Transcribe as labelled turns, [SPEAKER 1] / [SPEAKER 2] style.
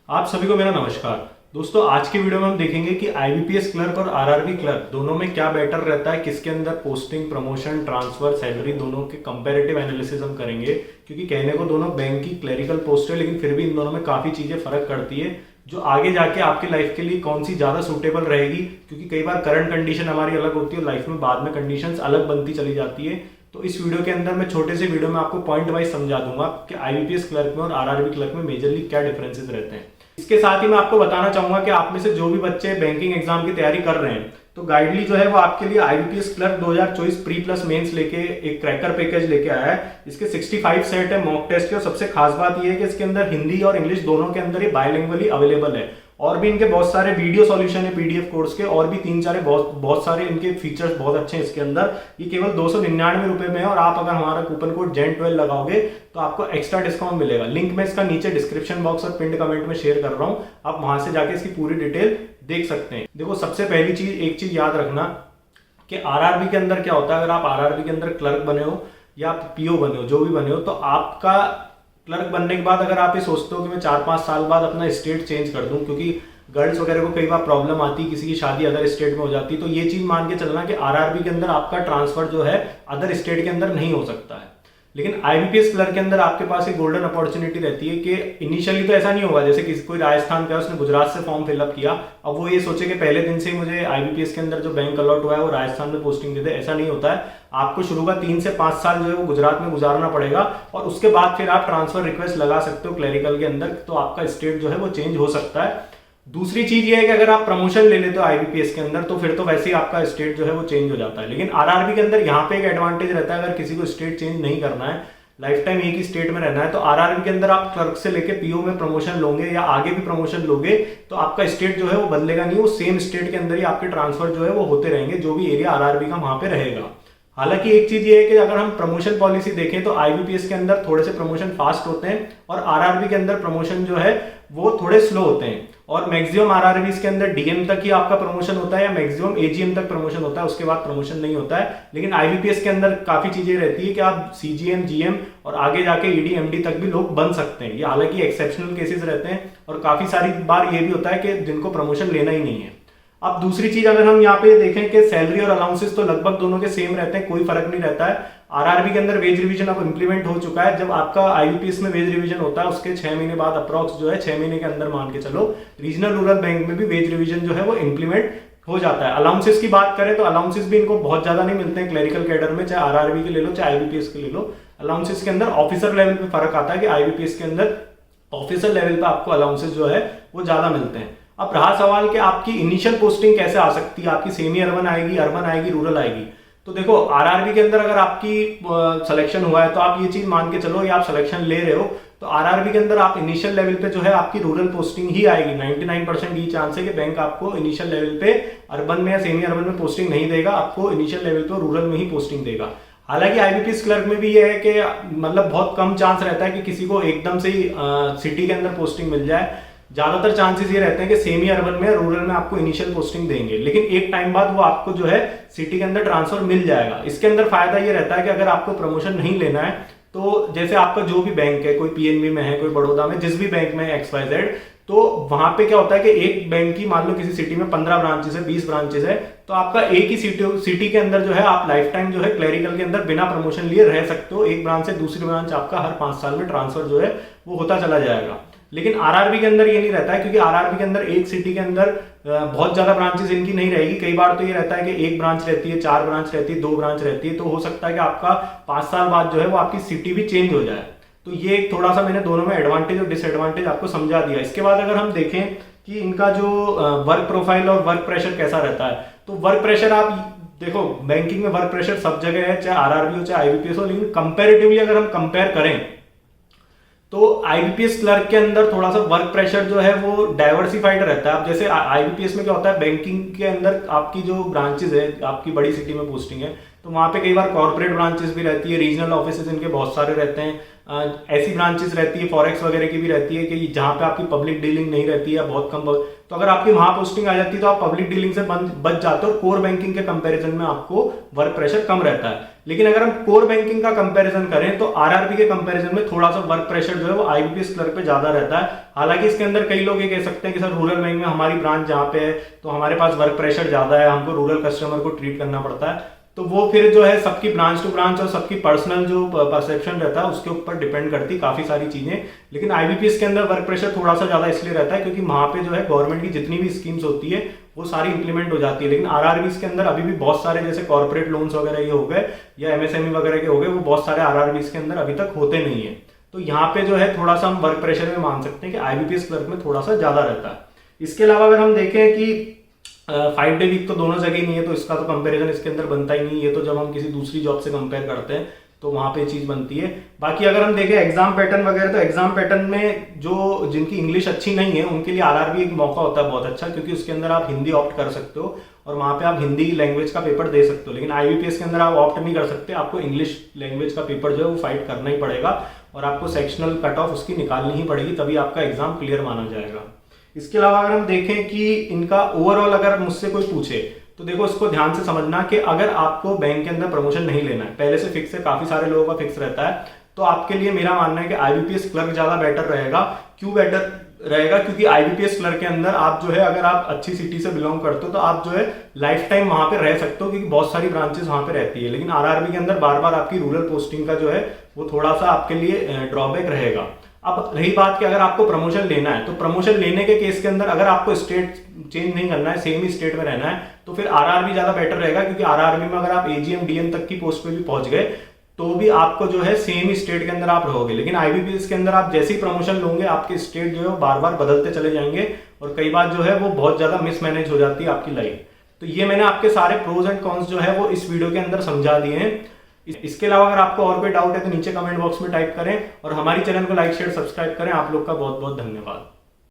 [SPEAKER 1] आप सभी को मेरा नमस्कार। दोस्तों, आज के वीडियो में हम देखेंगे कि आईबीपीएस क्लर्क और आरआरबी क्लर्क दोनों में क्या बेटर रहता है, किसके अंदर पोस्टिंग, प्रमोशन, ट्रांसफर, सैलरी दोनों के कंपैरेटिव एनालिसिस हम करेंगे। क्योंकि कहने को दोनों बैंक की क्लरिकल पोस्ट है, लेकिन फिर भी इन दोनों में काफ़ी चीज़ें फ़र्क करती है जो आगे जाके आपकी लाइफ के लिए कौन सी ज़्यादा सूटेबल रहेगी। क्योंकि कई बार करंट कंडीशन हमारी अलग होती है और लाइफ में बाद में कंडीशंस अलग बनती चली जाती है। तो इस वीडियो के अंदर मैं छोटे से वीडियो में आपको पॉइंट वाइज समझा दूंगा कि आईबीपीएस क्लर्क में और आरआरबी क्लर्क में मेजरली क्या डिफरेंसेस रहते हैं। इसके साथ ही मैं आपको बताना चाहूंगा कि आप में से जो भी बच्चे बैंकिंग एग्जाम की तैयारी कर रहे हैं, तो गाइडली जो है वो आपके लिए IBPS clerk 2024 pre plus mains लेके एक क्रैकर पैकेज लेके आया है। इसके 65 सेट है मॉक टेस्ट के, और सबसे खास बात यह है कि इसके अंदर हिंदी और इंग्लिश दोनों के अंदर ये बायलिंगुअली अवेलेबल है। और भी इनके बहुत सारे वीडियो सॉल्यूशन है पीडीएफ कोर्स के, और भी तीन चार बहुत सारे इनके फीचर्स बहुत अच्छे हैं इसके अंदर। ये केवल 299 रुपए में है, और आप अगर हमारा कूपन कोड JEN12 लगाओगे तो आपको एक्स्ट्रा डिस्काउंट मिलेगा। लिंक मैं इसका नीचे डिस्क्रिप्शन बॉक्स और पिंड कमेंट में शेयर कर रहा हूं, आप वहां से जाके इसकी पूरी डिटेल देख सकते हैं। देखो, सबसे पहली चीज, एक चीज याद रखना कि आरआरबी के अंदर क्या होता है। अगर आप आरआरबी के अंदर क्लर्क बने हो या पीओ बने हो, जो भी बने हो, तो आपका क्लर्क बनने के बाद अगर आप ये सोचते हो कि मैं 4-5 साल बाद अपना स्टेट चेंज कर दूं, क्योंकि गर्ल्स वगैरह को कई बार प्रॉब्लम आती है, किसी की शादी अदर स्टेट में हो जाती है, तो ये चीज मान के चलना कि आरआरबी के अंदर आपका ट्रांसफर जो है अदर स्टेट के अंदर नहीं हो सकता है। लेकिन आईबीपीएस क्लर्क के अंदर आपके पास एक गोल्डन अपॉर्चुनिटी रहती है कि इनिशियली तो ऐसा नहीं होगा जैसे किसी कोई राजस्थान का, उसने गुजरात से फॉर्म फिलअप किया, अब वो ये सोचे कि पहले दिन से ही मुझे आईबीपीएस के अंदर जो बैंक अलॉट हुआ है वो राजस्थान में पोस्टिंग दे दे। ऐसा नहीं होता है। आपको शुरू का 3 से 5 साल जो है वो गुजरात में गुजारना पड़ेगा, और उसके बाद फिर आप ट्रांसफर रिक्वेस्ट लगा सकते हो क्लरिकल के अंदर, तो आपका स्टेट जो है वो चेंज हो सकता है। दूसरी चीज ये है कि अगर आप प्रमोशन ले लेते हो आईबीपीएस के अंदर, तो फिर तो वैसे ही आपका स्टेट जो है वो चेंज हो जाता है। लेकिन आरआरबी के अंदर यहाँ पे एक एडवांटेज रहता है, अगर किसी को स्टेट चेंज नहीं करना है, लाइफ टाइम एक ही स्टेट में रहना है, तो आरआरबी के अंदर आप क्लर्क से लेके पीओ में प्रमोशन लोगे या आगे भी प्रमोशन लोगे, तो आपका स्टेट जो है वो बदलेगा नहीं, वो सेम स्टेट के अंदर ही आपके ट्रांसफर जो है वो होते रहेंगे, जो भी एरिया आरआरबी का वहां पे रहेगा। हालांकि एक चीज ये है कि अगर हम प्रमोशन पॉलिसी देखें तो आईबीपीएस के अंदर थोड़े से प्रमोशन फास्ट होते हैं, और आरआरबी के अंदर प्रमोशन जो है वो थोड़े स्लो होते हैं। और मैक्सिमम आरआरबी के अंदर डीएम तक ही आपका प्रमोशन होता है, या मैक्सिमम एजीएम तक प्रमोशन होता है, उसके बाद प्रमोशन नहीं होता है। लेकिन आईबीपीएस के अंदर काफी चीजें रहती है कि आप सीजीएम, जीएम और आगे जाके ईडी, एमडी तक भी लोग बन सकते हैं। ये हालांकि एक्सेप्शनल केसेस रहते हैं, और काफी सारी बार ये भी होता है कि जिनको प्रमोशन लेना ही नहीं है। अब दूसरी चीज अगर हम यहाँ पे देखें कि सैलरी और अलाउंसेस तो लगभग दोनों के सेम रहते हैं, कोई फर्क नहीं रहता है। आरआरबी के अंदर वेज रिवीजन अब इंप्लीमेंट हो चुका है। जब आपका आईबीपीएस में वेज रिवीजन होता है उसके 6 महीने बाद अप्रॉक्स जो है, 6 महीने के अंदर मान के चलो, रीजनल रूरल बैंक में भी वेज रिवीजन जो है वो इंप्लीमेंट हो जाता है। अलाउंसेस की बात करें तो अलाउंसेस भी इनको बहुत ज्यादा नहीं मिलते हैं क्लरिकल कैडर में, चाहे आरआरबी के ले लो चाहे आईबीपीएस के ले लो। अलाउंसेस के अंदर ऑफिसर लेवल पे फर्क आता है कि आईबीपीएस के अंदर ऑफिसर लेवल पे आपको अलाउंसेस जो है वो ज्यादा मिलते हैं। अब रहा सवाल कि आपकी इनिशियल पोस्टिंग कैसे आ सकती है, आपकी सेमी अर्बन आएगी, रूरल आएगी। तो देखो, आरआरबी के अंदर अगर आपकी सिलेक्शन हुआ है तो आप ये चीज मान के चलो, या आप सिलेक्शन ले रहे हो, तो आरआरबी के अंदर आप इनिशियल लेवल पे जो है आपकी रूरल पोस्टिंग ही आएगी। 99% ये चांस है कि बैंक आपको इनिशियल लेवल पे अर्बन में या सेमी अर्बन में पोस्टिंग नहीं देगा, आपको इनिशियल लेवल पे रूरल में ही पोस्टिंग देगा। हालांकि आईबीपीएस क्लर्क में भी ये है कि मतलब बहुत कम चांस रहता है कि किसी को एकदम से ही सिटी के अंदर पोस्टिंग मिल जाए। ज्यादातर चांसेस ये रहते हैं कि सेमी अर्बन में, रूरल में आपको इनिशियल पोस्टिंग देंगे, लेकिन एक टाइम बाद वो आपको जो है सिटी के अंदर ट्रांसफर मिल जाएगा। इसके अंदर फायदा ये रहता है कि अगर आपको प्रमोशन नहीं लेना है, तो जैसे आपका जो भी बैंक है, कोई पीएनबी में है, कोई बड़ौदा में, जिस भी बैंक में है XYZ, तो वहां पे क्या होता है कि एक बैंक की मान लो किसी सिटी में 15 ब्रांचेस है, 20 ब्रांचेस है, तो आपका एक ही सिटी के अंदर जो है आप लाइफ टाइम जो है क्लरिकल के अंदर बिना प्रमोशन लिए रह सकते हो। एक ब्रांच से दूसरी ब्रांच आपका हर 5 साल में ट्रांसफर जो है वो होता चला जाएगा। लेकिन आरआरबी के अंदर ये नहीं रहता है, क्योंकि आरआरबी के अंदर एक सिटी के अंदर बहुत ज्यादा ब्रांचेस इनकी नहीं रहेगी। कई बार तो ये रहता है कि एक ब्रांच रहती है, 4 ब्रांच रहती है, 2 ब्रांच रहती है, तो हो सकता है कि आपका 5 साल बाद जो है वो आपकी सिटी भी चेंज हो जाए। तो ये एक थोड़ा सा मैंने दोनों में एडवांटेज और डिसएडवांटेज आपको समझा दिया। इसके बाद अगर हम देखें कि इनका जो वर्क प्रोफाइल और वर्क प्रेशर कैसा रहता है, तो वर्क प्रेशर आप देखो, बैंकिंग में वर्क प्रेशर सब जगह है, चाहे आरआरबी हो चाहे आईबीपीएस हो, लेकिन कंपेरेटिवली अगर हम कंपेयर करें तो आईबीपीएस क्लर्क के अंदर थोड़ा सा वर्क प्रेशर जो है वो डाइवर्सिफाइड रहता है। अब जैसे आईबीपीएस में क्या होता है, बैंकिंग के अंदर आपकी जो ब्रांचेस है, आपकी बड़ी सिटी में पोस्टिंग है, तो वहां पे कई बार कॉर्पोरेट ब्रांचेस भी रहती है, रीजनल ऑफिसेज इनके बहुत सारे रहते हैं, ऐसी ब्रांचेस रहती है फॉरेक्स वगैरह की भी रहती है कि जहां पे आपकी पब्लिक डीलिंग नहीं रहती है, बहुत कम, तो अगर आपकी वहां पोस्टिंग आ जाती है तो आप पब्लिक डीलिंग से बच जाते हो और कोर बैंकिंग के कंपैरिजन में आपको वर्क प्रेशर कम रहता है। लेकिन अगर हम कोर बैंकिंग का कंपैरिजन करें तो आरआरबी के कंपैरिजन में थोड़ा सा वर्क प्रेशर जो है वो आईबीपीएस क्लर्क पे ज्यादा रहता है। हालांकि इसके अंदर कई लोग ये कह सकते हैं कि सर रूरल बैंक में हमारी ब्रांच जहां पे है तो हमारे पास वर्क प्रेशर ज्यादा है, हमको रूरल कस्टमर को ट्रीट करना पड़ता है, तो वो फिर जो है सबकी ब्रांच टू ब्रांच और सबकी पर्सनल जो परसेप्शन रहता है उसके ऊपर डिपेंड करती काफी सारी चीजें। लेकिन आईबीपीएस के अंदर वर्क प्रेशर थोड़ा सा ज्यादा इसलिए रहता है क्योंकि वहां पे जो है गवर्नमेंट की जितनी भी स्कीम्स होती है वो सारी इंप्लीमेंट हो जाती है। लेकिन आरआरबीज के अंदर अभी भी बहुत सारे जैसे कॉर्पोरेट लोन्स वगैरह ये हो गए या एमएसएमई वगैरह के हो गए, वो बहुत सारे आरआरबीज के अंदर अभी तक होते नहीं है। तो यहाँ पे जो है थोड़ा सा हम वर्क प्रेशर में मान सकते हैं कि आईबीपीएस क्लर्क में थोड़ा सा ज्यादा रहता है। इसके अलावा अगर हम देखें कि 5 डे वीक तो दोनों जगह ही नहीं है तो इसका तो कंपैरिजन इसके अंदर बनता ही नहीं है, तो जब हम किसी दूसरी जॉब से कंपेयर करते हैं तो वहां पे चीज बनती है। बाकी अगर हम देखें एग्जाम पैटर्न वगैरह, तो एग्जाम पैटर्न में जो जिनकी इंग्लिश अच्छी नहीं है उनके लिए आरआरबी एक मौका होता है बहुत अच्छा, क्योंकि उसके अंदर आप हिंदी ऑप्ट कर सकते हो और वहां पे आप हिंदी लैंग्वेज का पेपर दे सकते हो। लेकिन आईबीपीएस के अंदर आप ऑप्ट नहीं कर सकते, आपको इंग्लिश लैंग्वेज का पेपर जो है वो फाइट करना ही पड़ेगा और आपको सेक्शनल कट ऑफ उसकी निकालनी ही पड़ेगी, तभी आपका एग्जाम क्लियर माना जाएगा। इसके अलावा अगर हम देखें कि इनका ओवरऑल अगर मुझसे कोई पूछे तो देखो इसको ध्यान से समझना कि अगर आपको बैंक के अंदर प्रमोशन नहीं लेना है, पहले से फिक्स है, काफी सारे लोगों का फिक्स रहता है, तो आपके लिए मेरा मानना है कि आईबीपीएस क्लर्क ज्यादा बेटर रहेगा। क्यों बेटर रहेगा? क्योंकि आईबीपीएस क्लर्क के अंदर आप जो है अगर आप अच्छी सिटी से बिलोंग करते हो तो आप जो है लाइफ टाइम वहां पे रह सकते हो क्योंकि बहुत सारी ब्रांचेस वहां पे रहती है। लेकिन आरआरबी के अंदर बार बार आपकी रूरल पोस्टिंग का जो है वो थोड़ा सा आपके लिए ड्रॉबैक रहेगा। अब रही बात कि अगर आपको प्रमोशन लेना है तो प्रमोशन लेने के केस के अंदर अगर आपको स्टेट चेंज नहीं करना है, सेम ही स्टेट में रहना है, तो फिर आरआरबी ज्यादा बेटर रहेगा, क्योंकि आरआरबी में अगर आप एजीएम डीएम तक की पोस्ट पे भी पहुंच गए तो भी आपको जो है सेम ही स्टेट के अंदर आप रहोगे। लेकिन आईबीपीएस के अंदर आप जैसे ही प्रमोशन लोगे आपके स्टेट जो है वो बार बार बदलते चले जाएंगे और कई बार जो है वो बहुत ज्यादा मिसमैनेज हो जाती है आपकी लाइफ। तो ये मैंने आपके सारे प्रोज एंड कॉन्स जो है वो इस वीडियो के अंदर समझा दिए हैं। इसके अलावा अगर आपको और कोई डाउट है तो नीचे कमेंट बॉक्स में टाइप करें और हमारी चैनल को लाइक शेयर सब्सक्राइब करें। आप लोग का बहुत बहुत धन्यवाद।